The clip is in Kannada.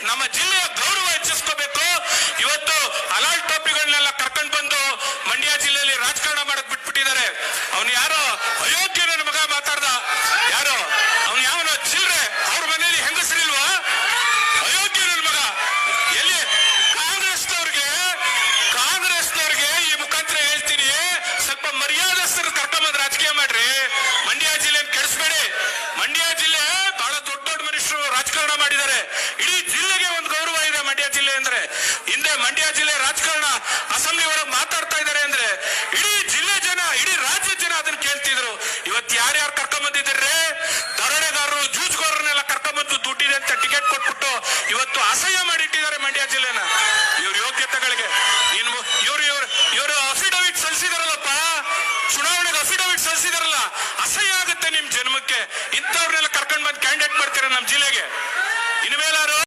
ನಮ್ಮ ಜಿಲ್ಲೆಯ ಗೌರವ ಹೆಚ್ಚಿಸ್ಕೋಬೇಕು. ಇವತ್ತು ಹಲಾಲ್ ಟೋಪಿಗಳನ್ನೆಲ್ಲ ಕರ್ಕೊಂಡು ಬಂದು ಮಂಡ್ಯ ಜಿಲ್ಲೆಯಲ್ಲಿ ರಾಜಕಾರಣ ಮಾಡಕ್ ಬಿಟ್ಬಿಟ್ಟಿದ್ದಾರೆ. ಅವನು ಯಾರೋ ಅಯೋಗ್ಯ ನನ್ನ ಮಗ ಮಾತಾಡ್ದ, ಯಾರೋ ಅವನು ಯಾವನೋ ಚಿಲ್ರೆ, ಅವ್ರ ಮನೆಯಲ್ಲಿ ಹೆಂಗಸರಿಲ್ವಾ? ಅಯೋಗ್ಯ ನನ್ನ ಮಗ. ಎಲ್ಲಿ ಕಾಂಗ್ರೆಸ್ನವ್ರಿಗೆ ಈ ಮುಖಾಂತರ ಹೇಳ್ತೀನಿ, ಸ್ವಲ್ಪ ಮರ್ಯಾದಸ್ಥರು ಕರ್ಕೊಂಬಂದು ರಾಜಕೀಯ ಮಾಡ್ರಿ. ಮಂಡ್ಯ ಜಿಲ್ಲೆ ಕೆಡಿಸ್ಬೇಡಿ. ಮಂಡ್ಯ ಜಿಲ್ಲೆ ಬಹಳ ದೊಡ್ಡ ದೊಡ್ಡ ಮನುಷ್ಯರು ರಾಜಕಾರಣ ಮಾಡಿದ್ದಾರೆ. ಇಡೀ ಜಿಲ್ಲೆಗೆ ಒಂದು ಗೌರವ ಇದೆ ಮಂಡ್ಯ ಜಿಲ್ಲೆ ಅಂದ್ರೆ. ಹಿಂದೆ ಮಂಡ್ಯ ಜಿಲ್ಲೆ ರಾಜಕಾರಣ ಅಸೆಂಬ್ಲಿ ಒಳಗೆ ಮಾತಾಡ್ತಾ ಇದ್ದಾರೆ ಅಂದ್ರೆ ಇಡೀ ಜಿಲ್ಲೆ ಜನ, ಇಡೀ ರಾಜ್ಯದ ಜನ ಅದನ್ನ ಕೇಳ್ತಿದ್ರು. ಇವತ್ತು ಯಾರ್ಯಾರು ಕರ್ಕೊಂಬಂದಿದ್ದಾರೆ? ದರೋಡೆಗಾರರು, ಜೂಜ್ಗೋರನ್ನೆಲ್ಲ ಕರ್ಕೊಂಬಂದು ದುಡ್ಡಿದೆ ಅಂತ ಟಿಕೆಟ್ ಕೊಟ್ಬಿಟ್ಟು ಇವತ್ತು ಅಸಹ್ಯ ಮಾಡಿಟ್ಟಿದ್ದಾರೆ ಮಂಡ್ಯ ಜಿಲ್ಲೆನ. ಇವ್ರ ಯೋಗ್ಯತೆಗಳಿಗೆ ಇವರು ಅಫಿಡವಿಟ್ ಸಲ್ಲಿಸಿದಾರಲ್ಲಪ್ಪ, ಚುನಾವಣೆಗೆ ಅಫಿಡವಿಟ್ ಸಲ್ಲಿಸಿದಾರಲ್ಲ, ಅಸಹ್ಯ ಆಗುತ್ತೆ ನಿಮ್ ಜನ್ಮಕ್ಕೆ. ಇಂಥವ್ರನ್ನೆಲ್ಲ ಕರ್ಕೊಂಡ್ ಬಂದು ಕ್ಯಾಂಡಿಡೇಟ್ ಮಾಡ್ತೀರ ನಮ್ ಜಿಲ್ಲೆಗೆ. ಇನ್ಮೇಲಾರು